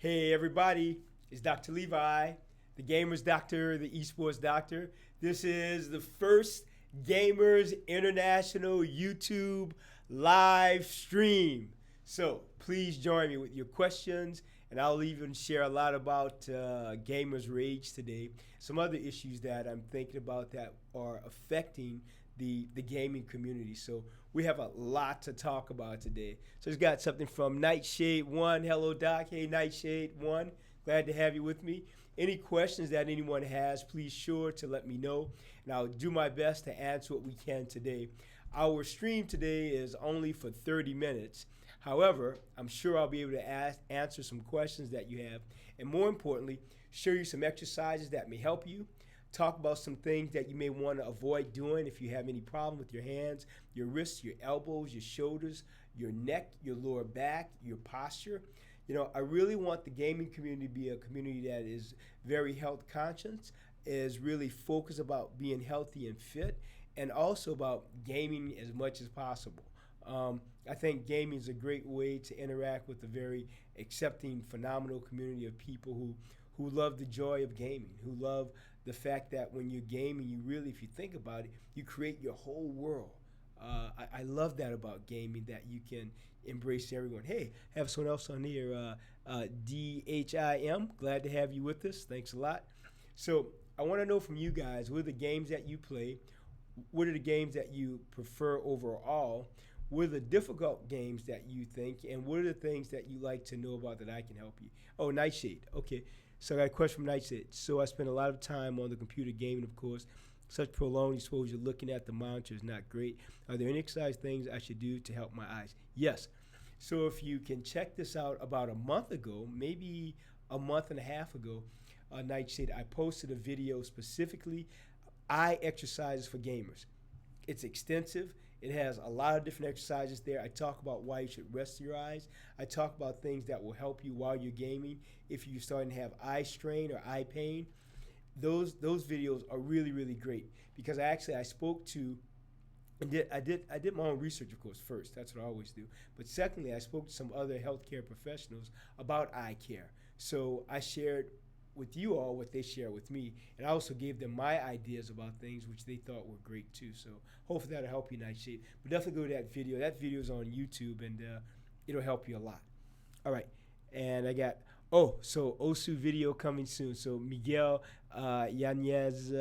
Hey everybody, it's Dr. Levi, the Gamers Doctor, the Esports Doctor. This is the first Gamers International YouTube live stream. So please join me with your questions, and I'll even share a lot about gamers rage today. Some other issues that I'm thinking about that are affecting the gaming community. So we have a lot to talk about today. So it's got something from Nightshade1. Hello, Doc. Hey, Nightshade1. Glad to have you with me. Any questions that anyone has, please sure to let me know, and I'll do my best to answer what we can today. Our stream today is only for 30 minutes. However, I'm sure I'll be able to answer some questions that you have, and more importantly, show you some exercises that may help you, talk about some things that you may want to avoid doing if you have any problem with your hands, your wrists, your elbows, your shoulders, your neck, your lower back, your posture. You know, I really want the gaming community to be a community that is very health conscious, is really focused about being healthy and fit, and also about gaming as much as possible. I think gaming is a great way to interact with a very accepting, phenomenal community of people who love the joy of gaming, who love the fact that when you're gaming, you really, if you think about it, you create your whole world. I love that about gaming, that you can embrace everyone. Hey, have someone else on here, DHIM. Glad to have you with us. Thanks a lot. So I want to know from you guys, what are the games that you play? What are the games that you prefer overall? What are the difficult games that you think? And what are the things that you like to know about that I can help you? Oh, Nightshade. Okay. So I got a question from Nightshade. So I spend a lot of time on the computer gaming, of course. Such prolonged exposure looking at the monitor is not great. Are there any exercise things I should do to help my eyes? Yes. So if you can check this out, about a month ago, maybe a month and a half ago, Nightshade, I posted a video specifically, eye exercises for gamers. It's extensive. It has a lot of different exercises there. I talk about why you should rest your eyes. I talk about things that will help you while you're gaming if you're starting to have eye strain or eye pain. Those videos are really, really great because I spoke to and I did my own research, of course, first. That's what I always do. But secondly, I spoke to some other healthcare professionals about eye care. So I shared with you all what they share with me, and I also gave them my ideas about things which they thought were great too. So hopefully that'll help you, Nightshade. But definitely go to that video. That video is on YouTube, and it'll help you a lot. All right, and I got so Osu video coming soon. So Miguel Yanez,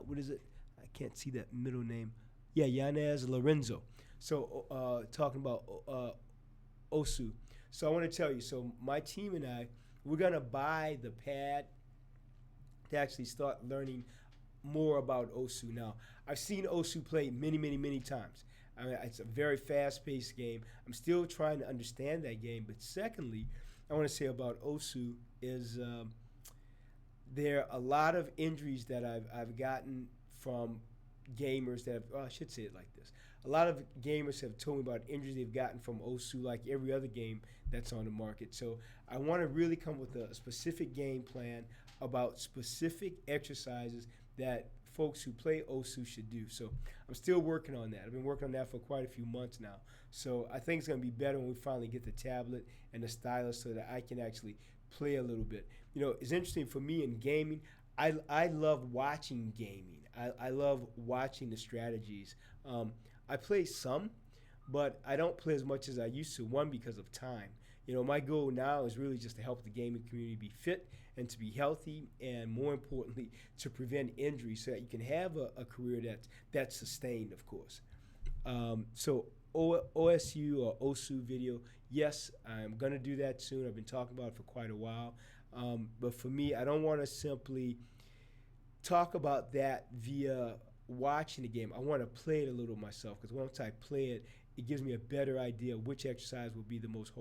what is it? I can't see that middle name. Yeah, Yanez Lorenzo. So talking about Osu. So I want to tell you. So my team and I, we're gonna buy the pad to actually start learning more about Osu. Now, I've seen Osu play many, many, many times. I mean, it's a very fast-paced game. I'm still trying to understand that game. But secondly, I want to say about Osu is there are a lot of injuries that I've gotten from gamers that have, I should say it like this. A lot of gamers have told me about injuries they've gotten from Osu, like every other game that's on the market. So I want to really come with a specific game plan about specific exercises that folks who play Osu should do. So I'm still working on that. I've been working on that for quite a few months now. So I think it's going to be better when we finally get the tablet and the stylus so that I can actually play a little bit. You know, it's interesting for me in gaming. I love watching gaming. I love watching the strategies. I play some, but I don't play as much as I used to. One, because of time. You know, my goal now is really just to help the gaming community be fit and to be healthy, and more importantly, to prevent injury so that you can have a career that's sustained, of course. So OSU or OSU video, yes, I'm going to do that soon. I've been talking about it for quite a while. But for me, I don't want to simply talk about that via watching the game. I want to play it a little myself, because once I play it, it gives me a better idea of which exercise will be the most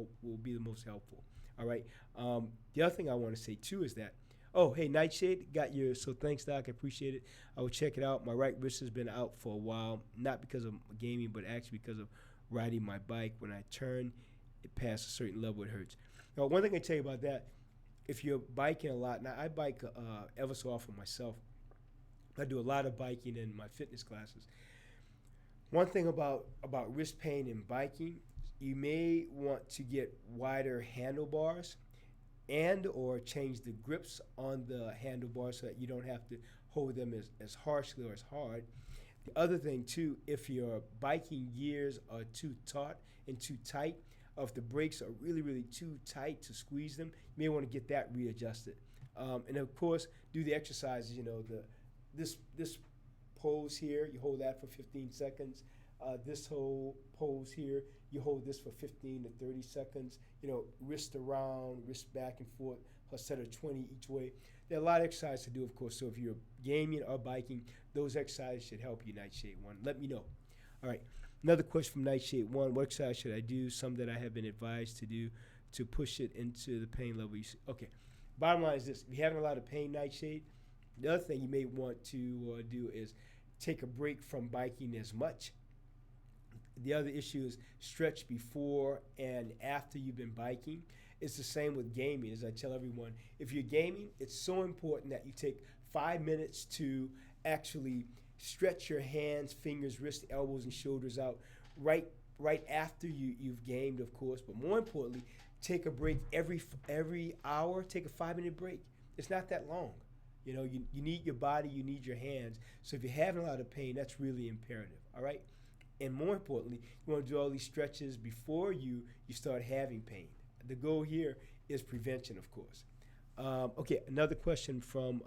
helpful. All right. The other thing I want to say too is that, oh, hey, Nightshade, got your, so thanks, Doc, I appreciate it. I will check it out. My right wrist has been out for a while, not because of gaming, but actually because of riding my bike. When I turn it past a certain level, it hurts. Now, one thing I tell you about that, if you're biking a lot, now I bike ever so often myself. I do a lot of biking in my fitness classes. One thing about wrist pain in biking, you may want to get wider handlebars. and or change the grips on the handlebars so that you don't have to hold them as harshly or as hard. The other thing too, if your biking gears are too taut and too tight, or if the brakes are really, really too tight to squeeze them, you may want to get that readjusted. And of course, do the exercises. This pose here, you hold that for 15 seconds. This whole pose here, you hold this for 15 to 30 seconds. Wrist around, wrist back and forth, plus set of 20 each way. There are a lot of exercises to do, of course. So if you're gaming or biking, those exercises should help you, Nightshade One. Let me know. All right. Another question from Nightshade One. What exercise should I do? Some that I have been advised to do to push it into the pain level. Okay. Bottom line is this. If you're having a lot of pain, Nightshade, the other thing you may want to do is take a break from biking as much. The other issue is stretch before and after you've been biking. It's the same with gaming. As I tell everyone, if you're gaming, it's so important that you take 5 minutes to actually stretch your hands, fingers, wrists, elbows, and shoulders out right after you've gamed, of course. But more importantly, take a break every hour. Take a 5-minute break. It's not that long. You need your body, you need your hands. So if you're having a lot of pain, that's really imperative. All right. And more importantly, you want to do all these stretches before you start having pain. The goal here is prevention, of course. Okay, another question from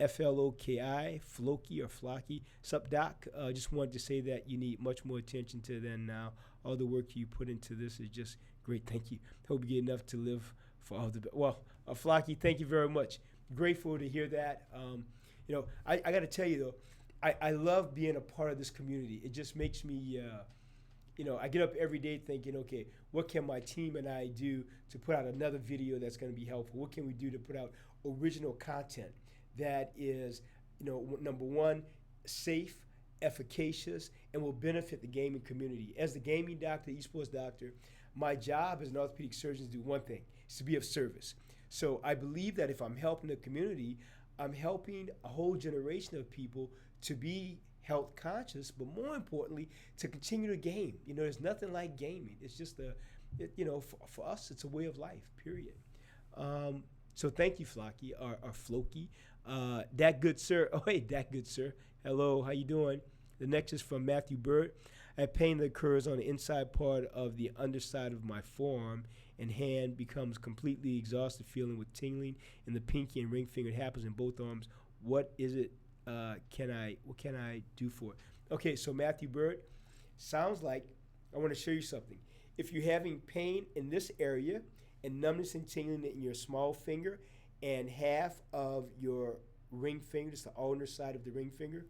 FLOKI, Floki or Flocky. Sup, Doc? Just wanted to say that you need much more attention to than now. All the work you put into this is just great. Thank you. Hope you get enough to live for all the best. Well, Flocky, thank you very much. Grateful to hear that. I got to tell you, though, I love being a part of this community. It just makes me, I get up every day thinking, okay, what can my team and I do to put out another video that's going to be helpful? What can we do to put out original content that is, number one, safe, efficacious, and will benefit the gaming community? As the gaming doctor, esports doctor, my job as an orthopedic surgeon is to do one thing, is to be of service. So I believe that if I'm helping the community, I'm helping a whole generation of people to be health conscious, but more importantly, to continue to game. There's nothing like gaming. It's just for us, it's a way of life, period. So thank you, Flocky, or Floki. That good sir. Oh, hey, that good sir. Hello, how you doing? The next is from Matthew Bird. I have pain that occurs on the inside part of the underside of my forearm and hand, becomes completely exhausted feeling with tingling in the pinky and ring finger. It happens in both arms. What is it? What can I do for it? Okay, so Matthew Bird, sounds like I want to show you something. If you're having pain in this area and numbness and tingling in your small finger and half of your ring finger, just the ulnar side of the ring finger,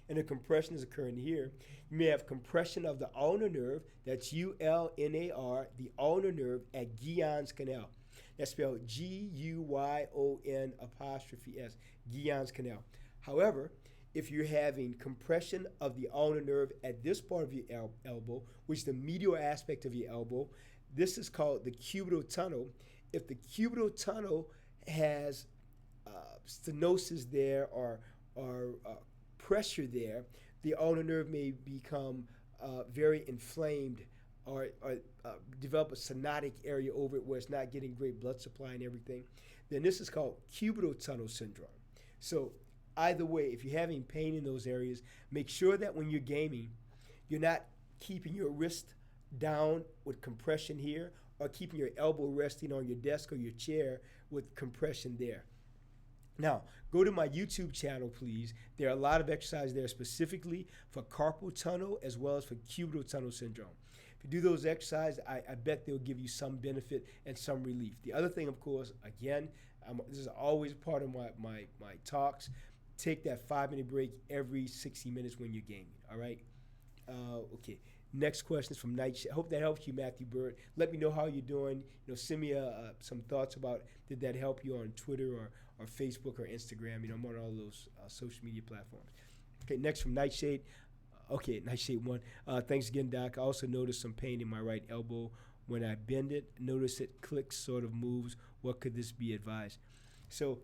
and the compression is occurring here, you may have compression of the ulnar nerve, that's ULNAR, the ulnar nerve at Guyon's Canal. That's spelled GUYON''S, Guyon's Canal. However, if you're having compression of the ulnar nerve at this part of your elbow, which is the medial aspect of your elbow, this is called the cubital tunnel. If the cubital tunnel has stenosis there or pressure there, the ulnar nerve may become very inflamed or develop a stenotic area over it where it's not getting great blood supply and everything. Then this is called cubital tunnel syndrome. So either way, if you're having pain in those areas, make sure that when you're gaming, you're not keeping your wrist down with compression here or keeping your elbow resting on your desk or your chair with compression there. Now, go to my YouTube channel, please. There are a lot of exercises there specifically for carpal tunnel as well as for cubital tunnel syndrome. If you do those exercises, I bet they'll give you some benefit and some relief. The other thing, of course, again, this is always part of my talks. Take that 5-minute break every 60 minutes when you're gaming, all right? Okay, next question is from Night. I hope that helps you, Matthew Bird. Let me know how you're doing. Send me some thoughts about did that help you on Twitter or Facebook or Instagram. I'm on all those social media platforms. Okay, next from Nightshade. Okay, Nightshade 1. Thanks again, Doc. I also noticed some pain in my right elbow when I bend it. Notice it clicks, sort of moves. What could this be advised? So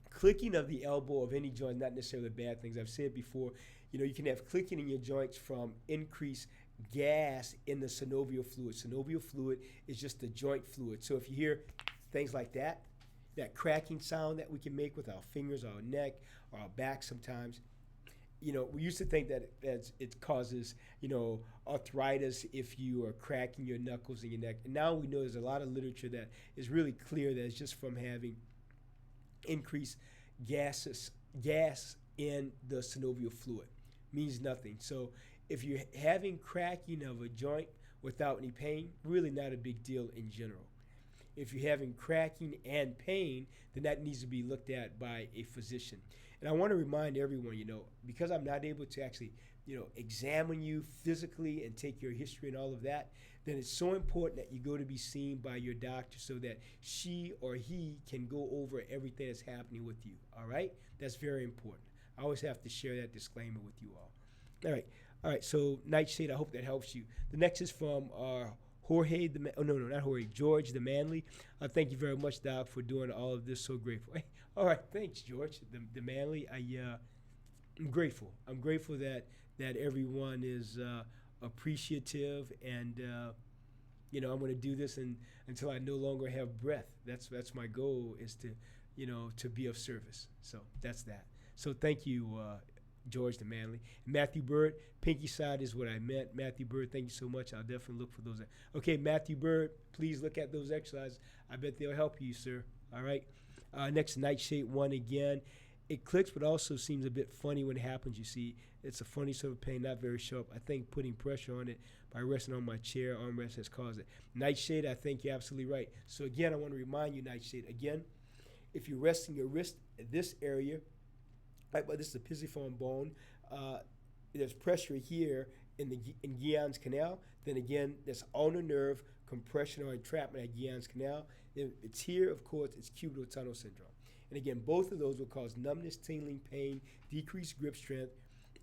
clicking of the elbow of any joint, not necessarily bad things. I've said before, you can have clicking in your joints from increased gas in the synovial fluid. Synovial fluid is just the joint fluid. So if you hear things like that, that cracking sound that we can make with our fingers, our neck, or our back sometimes, we used to think that it causes, arthritis if you are cracking your knuckles in your neck. And now we know there's a lot of literature that is really clear that it's just from having increased gas in the synovial fluid. Means nothing. So if you're having cracking of a joint without any pain, really not a big deal in general. If you're having cracking and pain, then that needs to be looked at by a physician. And I want to remind everyone, because I'm not able to actually, examine you physically and take your history and all of that, then it's so important that you go to be seen by your doctor so that she or he can go over everything that's happening with you. All right? That's very important. I always have to share that disclaimer with you all. All right. So Nightshade, I hope that helps you. The next is from George the Manly. Thank you very much, Doc, for doing all of this. So grateful. All right, thanks, George the Manly. I'm grateful. I'm grateful that everyone is appreciative, and I'm going to do this until I no longer have breath. That's my goal, is to be of service. So that's that. So thank you, George the Manly. Matthew Bird, pinky side is what I meant. Matthew Bird, thank you so much. I'll definitely look for those. Okay, Matthew Bird, please look at those exercises. I bet they'll help you, sir. All right. Next, Nightshade 1 again. It clicks, but also seems a bit funny when it happens, you see. It's a funny sort of pain, not very sharp. I think putting pressure on it by resting on my chair, armrest, has caused it. Nightshade, I think you're absolutely right. So again, I want to remind you, Nightshade, again, if you're resting your wrist in this area, right, but this is the pisiform bone, there's pressure here in Guillen's canal, then again, there's ulnar nerve compression or entrapment at Guillen's canal. If it's here, of course, it's cubital tunnel syndrome. And again, both of those will cause numbness, tingling, pain, decreased grip strength,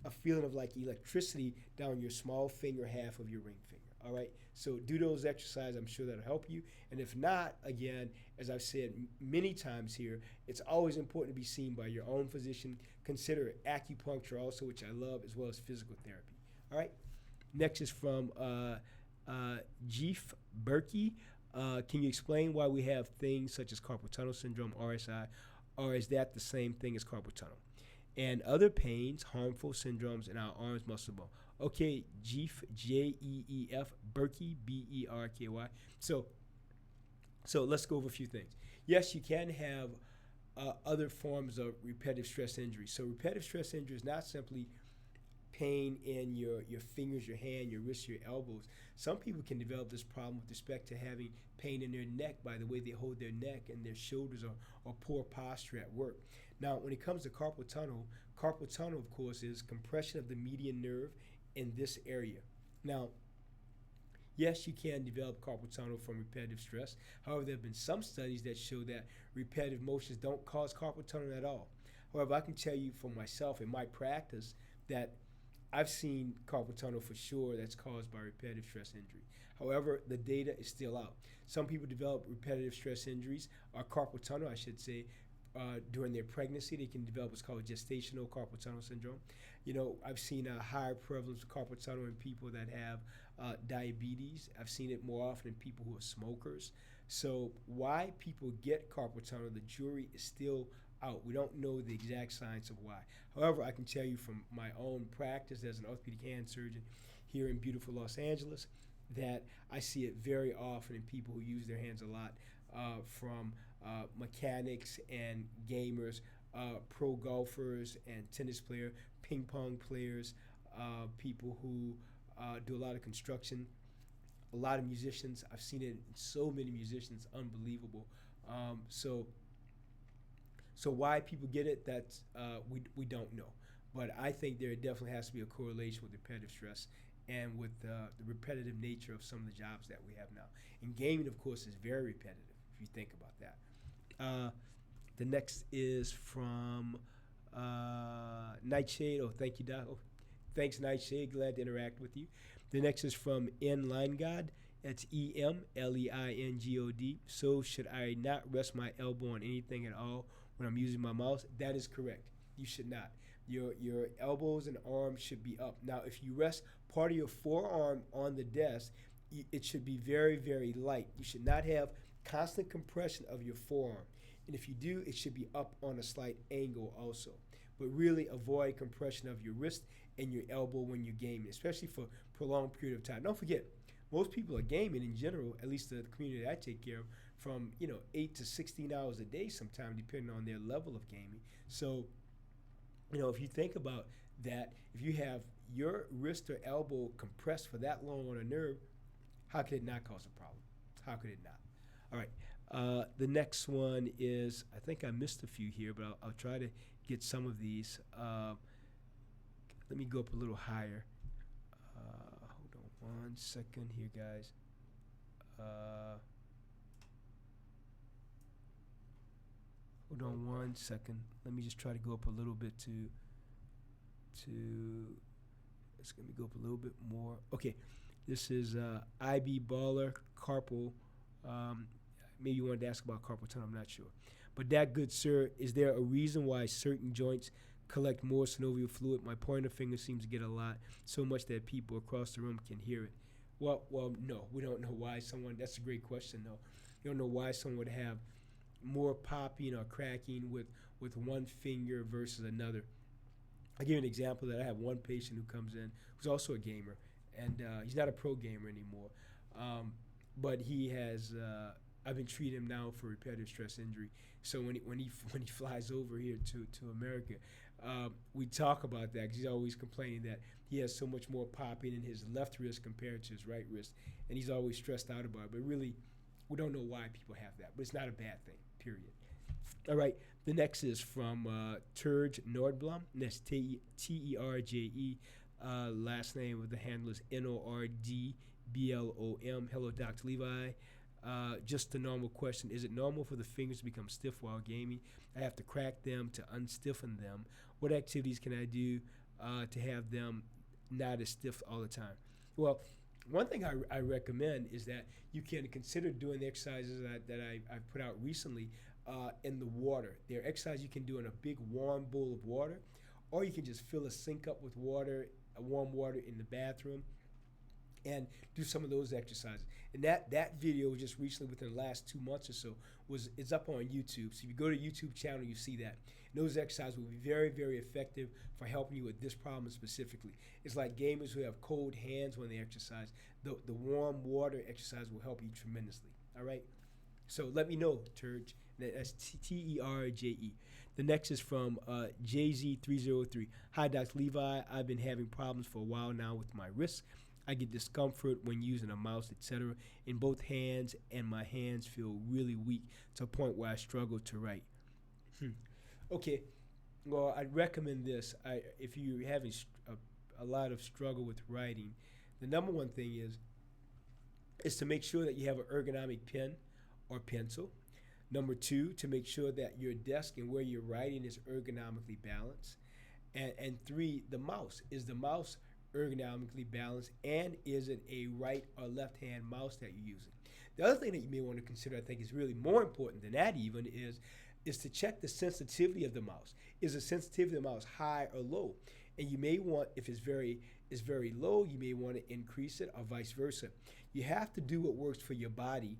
a feeling of like electricity down your small finger, half of your ring finger. All right, so do those exercises. I'm sure that'll help you. And if not, again, as I've said many times here, it's always important to be seen by your own physician. Consider acupuncture also, which I love, as well as physical therapy. All right, next is from Jeef Berkey. Can you explain why we have things such as carpal tunnel syndrome, RSI, or is that the same thing as carpal tunnel? And other pains, harmful syndromes in our arms, muscle bone. Okay, Jeef, Jeef, Berkey, Berky. So let's go over a few things. Yes, you can have other forms of repetitive stress injury. So repetitive stress injury is not simply pain in your fingers, your hand, your wrists, your elbows. Some people can develop this problem with respect to having pain in their neck by the way they hold their neck and their shoulders, or poor posture at work. Now, when it comes to carpal tunnel, of course, is compression of the median nerve in this area. Now, yes, you can develop carpal tunnel from repetitive stress. However, there have been some studies that show that repetitive motions don't cause carpal tunnel at all. However, I can tell you for myself in my practice that I've seen carpal tunnel for sure that's caused by repetitive stress injury. However, the data is still out. Some people develop repetitive stress injuries, or carpal tunnel, I should say, during their pregnancy. They can develop what's called gestational carpal tunnel syndrome. I've seen a higher prevalence of carpal tunnel in people that have diabetes. I've seen it more often in people who are smokers. So why people get carpal tunnel, the jury is still out. We don't know the exact science of why. However, I can tell you from my own practice as an orthopedic hand surgeon here in beautiful Los Angeles that I see it very often in people who use their hands a lot, from mechanics and gamers, pro golfers and tennis players, ping pong players, people who do a lot of construction, a lot of musicians. I've seen it in so many musicians, unbelievable. So why people get it, that's we don't know. But I think there definitely has to be a correlation with repetitive stress and with the repetitive nature of some of the jobs that we have now. And gaming, of course, is very repetitive, if you think about that. The next is from Nightshade. Oh, thank you, Doc. Oh, thanks, Nightshade. Glad to interact with you. The next is from N. Leingod. That's EMLEINGOD. So should I not rest my elbow on anything at all when I'm using my mouse? That is correct. You should not. Your elbows and arms should be up. Now, if you rest part of your forearm on the desk, it should be very, very light. You should not have constant compression of your forearm. And if you do, it should be up on a slight angle also. But really avoid compression of your wrist and your elbow when you're gaming, especially for a prolonged period of time. Don't forget, most people are gaming in general, at least the community that I take care of, from 8 to 16 hours a day sometime, depending on their level of gaming. So, if you think about that, if you have your wrist or elbow compressed for that long on a nerve, how could it not cause a problem? How could it not? All right. The next one is, I think I missed a few here, but I'll try to get some of these. Let me go up a little higher. Hold on one second here, guys. Hold on one second. Let me just try to go up a little bit to let's let me go up a little bit more. Okay, this is IB Baller Carpal. Maybe you wanted to ask about carpal tunnel, I'm not sure. But that good sir, is there a reason why certain joints collect more synovial fluid? My pointer finger seems to get a lot, so much that people across the room can hear it. Well, no, we don't know why someone, that's a great question though. You don't know why someone would have more popping or cracking with one finger versus another. I'll give you an example that I have one patient who comes in who's also a gamer, and he's not a pro gamer anymore, but he has, I've been treating him now for repetitive stress injury. So when he flies over here to America, we talk about that because he's always complaining that he has so much more popping in his left wrist compared to his right wrist, and he's always stressed out about it. But really, we don't know why people have that, but it's not a bad thing, period. All right, the next is from Terje Nordblom, and that's Terje. Last name of the handle is Nordblom. Hello, Dr. Levi. Just a normal question. Is it normal for the fingers to become stiff while gaming? I have to crack them to unstiffen them. What activities can I do to have them not as stiff all the time? Well, one thing I recommend is that you can consider doing the exercises that I've put out recently in the water. There are exercises you can do in a big warm bowl of water, or you can just fill a sink up with water, warm water in the bathroom, and do some of those exercises. And that video just recently, within the last 2 months or so, is up on YouTube. So if you go to the YouTube channel, you see that. And those exercises will be very, very effective for helping you with this problem specifically. It's like gamers who have cold hands when they exercise. The warm water exercise will help you tremendously. All right? So let me know, Terje. That's Terje. The next is from JZ303. Hi, Dr. Levi. I've been having problems for a while now with my wrists. I get discomfort when using a mouse, etc. in both hands, and my hands feel really weak to a point where I struggle to write. Okay, well, I'd recommend this. If you're having a lot of struggle with writing, the number one thing is to make sure that you have an ergonomic pen or pencil. Number two, to make sure that your desk and where you're writing is ergonomically balanced. And three, the mouse. Is the mouse ergonomically balanced, and is it a right or left hand mouse that you're using? The other thing that you may want to consider, I think is really more important than that even, is to check the sensitivity of the mouse. Is the sensitivity of the mouse high or low? And you may want, if it's very low, you may want to increase it, or vice versa. You have to do what works for your body,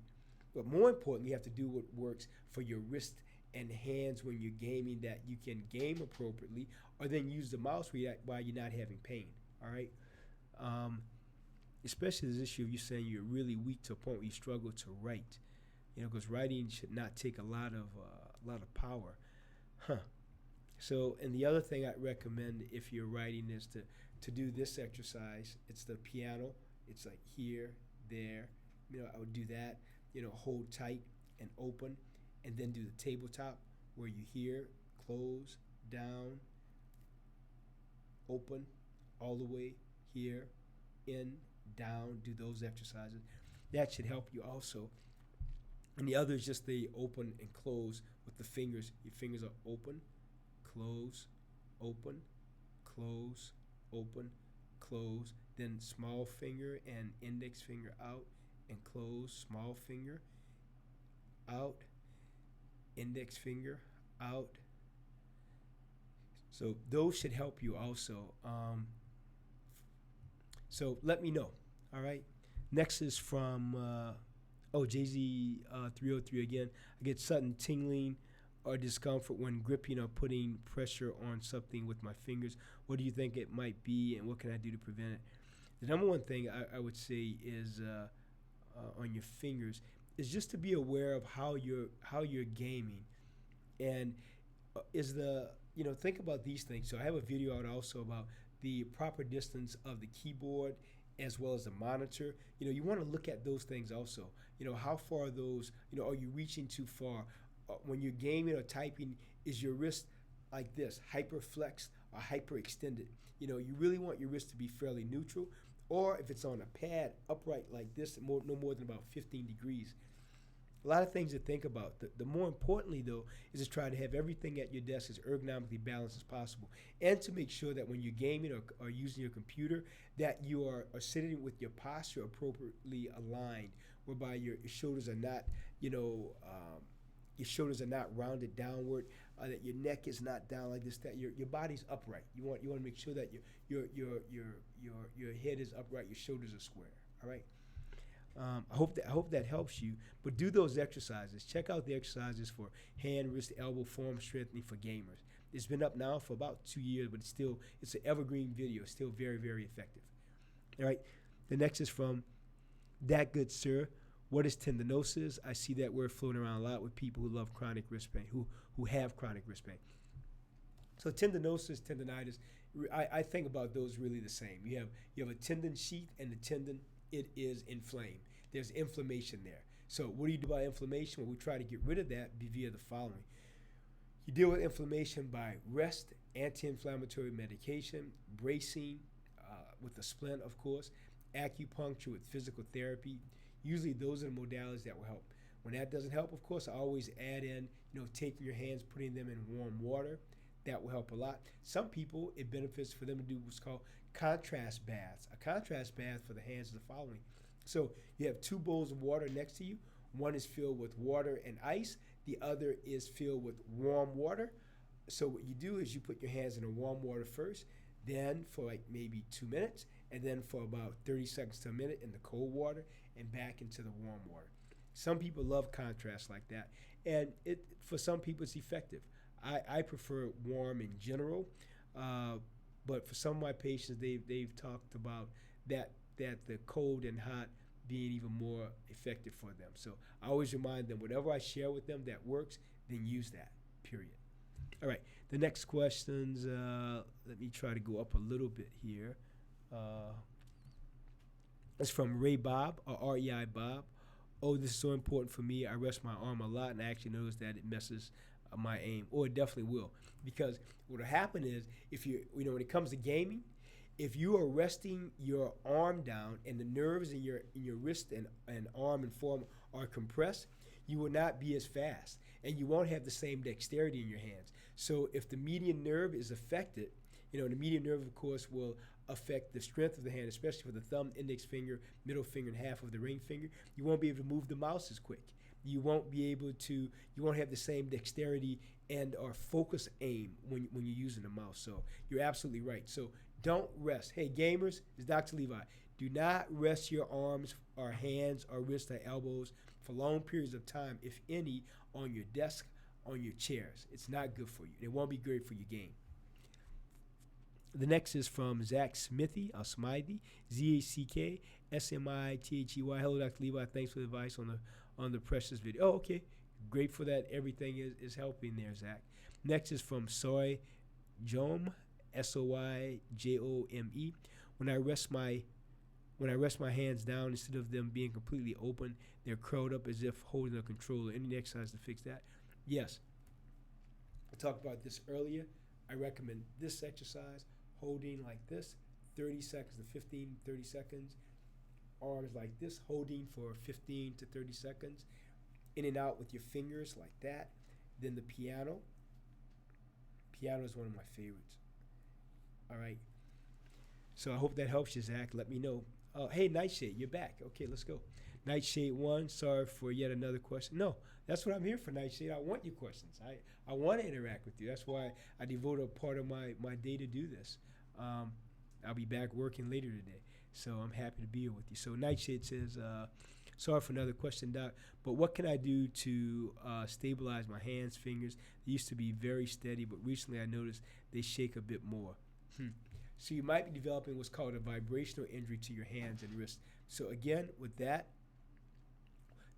but more importantly, you have to do what works for your wrist and hands when you're gaming, that you can game appropriately, or then use the mouse while you're not having pain. All right, especially this issue of you saying you're really weak to a point where you struggle to write, because writing should not take a lot of power, So, and the other thing I'd recommend if you're writing is to do this exercise. It's the piano. It's like here, there. I would do that. Hold tight and open, and then do the tabletop where you hear, close, down, open, all the way, here, in, down, do those exercises. That should help you also. And the other is just the open and close with the fingers. Your fingers are open, close, open, close, open, close. Then small finger and index finger out and close, small finger, out, index finger, out, So those should help you also. So let me know. All right. Next is from JZ 303 again. I get sudden tingling or discomfort when gripping or putting pressure on something with my fingers. What do you think it might be, and what can I do to prevent it? The number one thing I would say is on your fingers is just to be aware of how you're gaming, and think about these things. So I have a video out also about the proper distance of the keyboard as well as the monitor. You want to look at those things also. How far are those, are you reaching too far? When you're gaming or typing, is your wrist like this, hyperflexed or hyperextended? You really want your wrist to be fairly neutral, or if it's on a pad upright like this, no more than about 15 degrees. A lot of things to think about. The more importantly, though, is to try to have everything at your desk as ergonomically balanced as possible, and to make sure that when you're gaming or using your computer, that you are sitting with your posture appropriately aligned, whereby your shoulders are not, your shoulders are not rounded downward, that your neck is not down like this, that your body's upright. You want to make sure that your head is upright, your shoulders are square. All right. I hope that helps you. But do those exercises. Check out the exercises for hand, wrist, elbow, form strengthening for gamers. It's been up now for about 2 years, but it's an evergreen video. It's still very, very effective. All right. The next is from That Good Sir. What is tendinosis? I see that word floating around a lot with people who love chronic wrist pain, who have chronic wrist pain. So tendinosis, tendinitis, I think about those really the same. You have a tendon sheath, and the tendon, it is inflamed. There's inflammation there. So what do you do about inflammation? Well, we try to get rid of that via the following. You deal with inflammation by rest, anti-inflammatory medication, bracing with the splint, of course, acupuncture with physical therapy. Usually those are the modalities that will help. When that doesn't help, of course, I always add in, taking your hands, putting them in warm water. That will help a lot. Some people, it benefits for them to do what's called contrast baths. A contrast bath for the hands is the following. So you have 2 bowls of water next to you. One is filled with water and ice. The other is filled with warm water. So what you do is you put your hands in the warm water first, then for like maybe 2 minutes, and then for about 30 seconds to a minute in the cold water, and back into the warm water. Some people love contrast like that, and for some people it's effective. I prefer warm in general, but for some of my patients, they've talked about that the cold and hot being even more effective for them. So I always remind them, whatever I share with them that works, then use that, period. All right, the next questions, let me try to go up a little bit here. It's from Ray Bob, or REI Bob. Oh, this is so important for me. I rest my arm a lot, and I actually notice that it messes my aim. Or it definitely will. Because what will happen is, if when it comes to gaming, if you are resting your arm down and the nerves in your wrist and arm and forearm are compressed, you will not be as fast, and you won't have the same dexterity in your hands. So if the median nerve is affected, the median nerve, of course, will affect the strength of the hand, especially for the thumb, index finger, middle finger, and half of the ring finger. You won't be able to move the mouse as quick. You won't have the same dexterity and or focus aim when you're using the mouse. So you're absolutely right. So don't rest. Hey, gamers, it's Dr. Levi. Do not rest your arms or hands or wrists or elbows for long periods of time, if any, on your desk, on your chairs. It's not good for you. It won't be great for your game. The next is from Zach Smithy, or Smythe, ZACK SMITHEY. Hello, Dr. Levi. Thanks for the advice on the precious video. Oh, okay. Great for that. Everything is helping there, Zach. Next is from Soy Jome, SOYJOME. When I rest my hands down, instead of them being completely open, they're curled up as if holding a controller. Any exercise to fix that? Yes. I talked about this earlier. I recommend this exercise, holding like this, 30 seconds to 15, 30 seconds. Arms like this, holding for 15 to 30 seconds. In and out with your fingers like that. Then the piano. Piano is one of my favorites. All right. So I hope that helps you, Zach. Let me know. Hey, Nightshade, you're back. Okay, let's go. Nightshade 1, sorry for yet another question. No, that's what I'm here for, Nightshade. I want your questions. I want to interact with you. That's why I devote a part of my day to do this. I'll be back working later today, so I'm happy to be here with you. So Nightshade says, sorry for another question, Doc, but what can I do to stabilize my hands, fingers? They used to be very steady, but recently I noticed they shake a bit more. So you might be developing what's called a vibrational injury to your hands and wrists. So again, with that,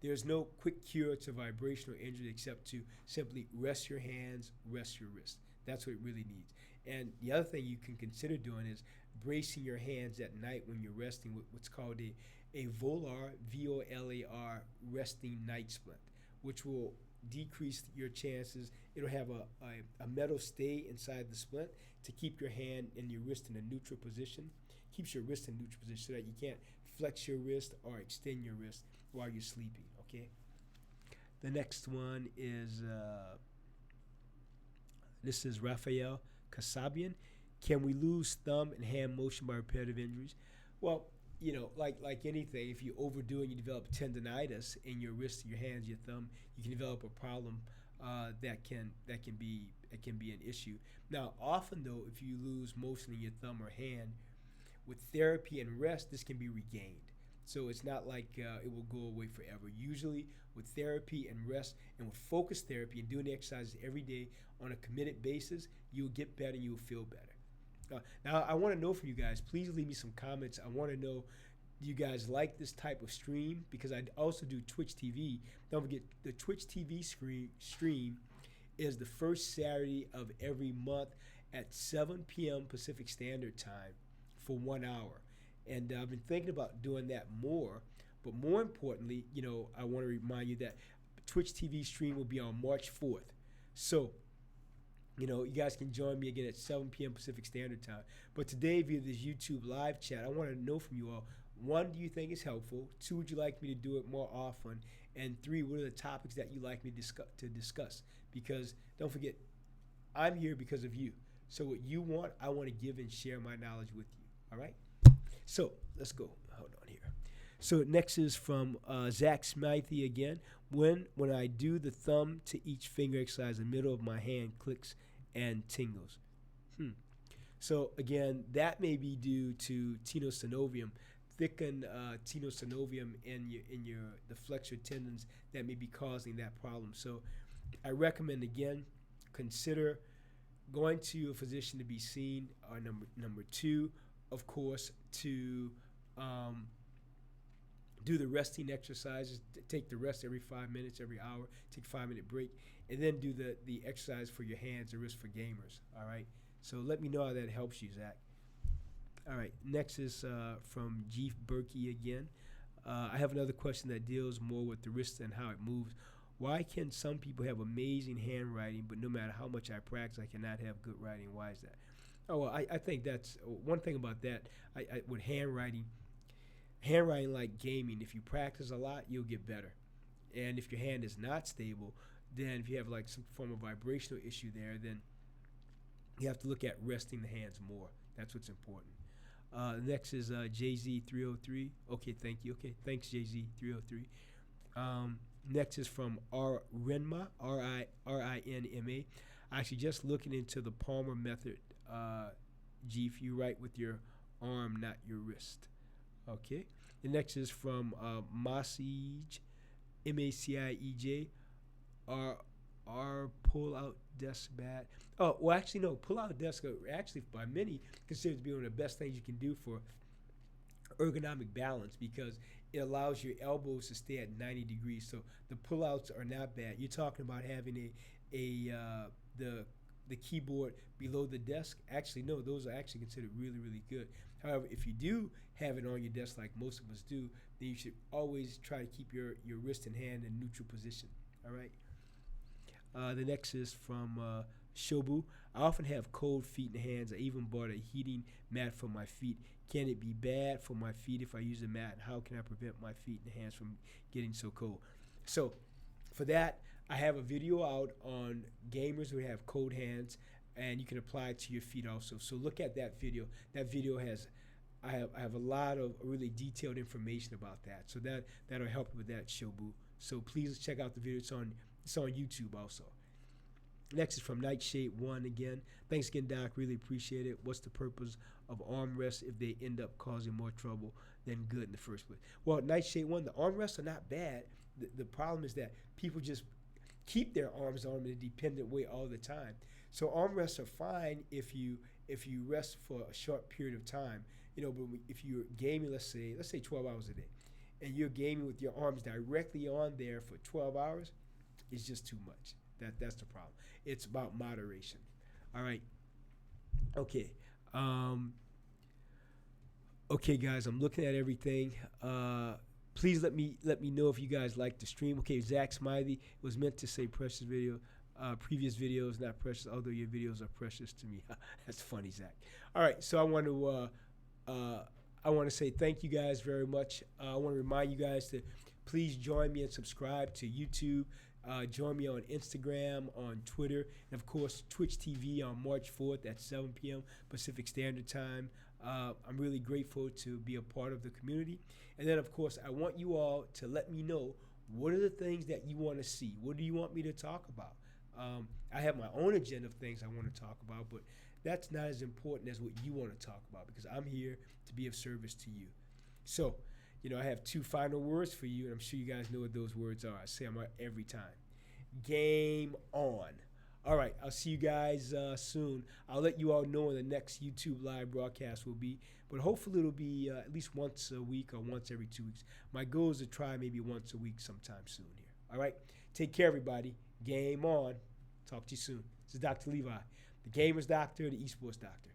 there's no quick cure to vibrational injury except to simply rest your hands, rest your wrists. That's what it really needs. And the other thing you can consider doing is bracing your hands at night when you're resting with what's called a volar, V-O-L-A-R, resting night splint, which will decrease your chances. It'll have a metal stay inside the splint to keep your hand and your wrist in a neutral position. Keeps your wrist in a neutral position so that you can't flex your wrist or extend your wrist while you're sleeping, okay? The next one is, this is Raphael Kasabian. Can we lose thumb and hand motion by repetitive injuries? Well, you know, like anything, if you overdo it and you develop tendinitis in your wrist, your hands, your thumb, you can develop a problem that can be an issue. Now, often though, if you lose motion in your thumb or hand, with therapy and rest, this can be regained. So it's not like it will go away forever. Usually with therapy and rest and with focused therapy and doing the exercises every day on a committed basis, you'll get better and you'll feel better. Now, I want to know from you guys, please leave me some comments. I want to know, do you guys like this type of stream? Because I also do Twitch TV. Don't forget, the Twitch TV stream is the first Saturday of every month at 7 p.m. Pacific Standard Time for 1 hour. And I've been thinking about doing that more. But more importantly, you know, I want to remind you that Twitch TV stream will be on March 4th. So, you know, you guys can join me again at 7 p.m. Pacific Standard Time. But today, via this YouTube live chat, I want to know from you all, 1, do you think it's helpful? 2, would you like me to do it more often? And 3, what are the topics that you like me to discuss? Because don't forget, I'm here because of you. So what you want, I want to give and share my knowledge with you. All right? So let's go. Hold on here. So next is from Zach Smithy again. When I do the thumb to each finger exercise, the middle of my hand clicks and tingles. So again, that may be due to tenosynovium, thickened tenosynovium in the flexor tendons that may be causing that problem. So I recommend, again, consider going to a physician to be seen. Number 2, of course, to do the resting exercises. Take the rest every 5 minutes, every hour. Take a 5-minute break, and then do the exercise for your hands and wrists for gamers. All right. So let me know how that helps you, Zach. All right. Next is from Jeef Berkey again. I have another question that deals more with the wrist and how it moves. Why can some people have amazing handwriting, but no matter how much I practice, I cannot have good writing? Why is that? Oh, well, I think that's one thing about that. With handwriting like gaming, if you practice a lot, you'll get better. And if your hand is not stable, then if you have like some form of vibrational issue there, then you have to look at resting the hands more. That's what's important. Next is JZ303. Okay, thank you. Okay, thanks, JZ303. Next is from Rinma, R-I-N-M-A. Actually, just looking into the Palmer method, Jeef, you write with your arm, not your wrist. Okay. The next is from Masij, M-A-C-I-E-J, R pull out desk bad. Oh, well, actually, no. Pull out desk are actually by many considered to be one of the best things you can do for ergonomic balance because it allows your elbows to stay at 90 degrees. So the pull-outs are not bad. You're talking about having the keyboard below the desk. Actually, no, those are actually considered really, really good. However, if you do have it on your desk like most of us do, then you should always try to keep your wrist and hand in neutral position. All right. The next is from Shobu. I often have cold feet and hands. I even bought a heating mat for my feet. Can it be bad for my feet if I use a mat? How can I prevent my feet and hands from getting so cold? So for that, I have a video out on gamers who have cold hands, and you can apply it to your feet also. So look at that video. That video has I have a lot of really detailed information about that. So that'll help you with that, Shobu. So please check out the video. It's on YouTube also. Next is from Nightshade 1 again. Thanks again, Doc. Really appreciate it. What's the purpose of arm rests if they end up causing more trouble than good in the first place? Well, Nightshade 1, the arm rests are not bad. The problem is that people just keep their arms on in a dependent way all the time. So arm rests are fine if you rest for a short period of time. But if you're gaming, let's say 12 hours a day, and you're gaming with your arms directly on there for 12 hours, it's just too much. That's the problem. It's about moderation. All right. Okay. Okay, guys. I'm looking at everything. Please let me know if you guys like the stream. Okay, Zach Smiley was meant to say precious video. Previous videos not precious, although your videos are precious to me. That's funny, Zach. All right. So I want to say thank you guys very much. I want to remind you guys to please join me and subscribe to YouTube. Join me on Instagram, on Twitter, and of course Twitch TV on March 4th at 7 p.m. Pacific Standard Time. I'm really grateful to be a part of the community. And then, of course, I want you all to let me know what are the things that you want to see. What do you want me to talk about? I have my own agenda of things I want to talk about, but that's not as important as what you want to talk about, because I'm here to be of service to you. So, I have 2 final words for you, and I'm sure you guys know what those words are. I say them every time. Game on. All right, I'll see you guys soon. I'll let you all know when the next YouTube live broadcast will be, but hopefully it'll be at least once a week or once every 2 weeks. My goal is to try maybe once a week sometime soon here. All right, take care, everybody. Game on. Talk to you soon. This is Dr. Levi, the Gamer's Doctor, the Esports Doctor.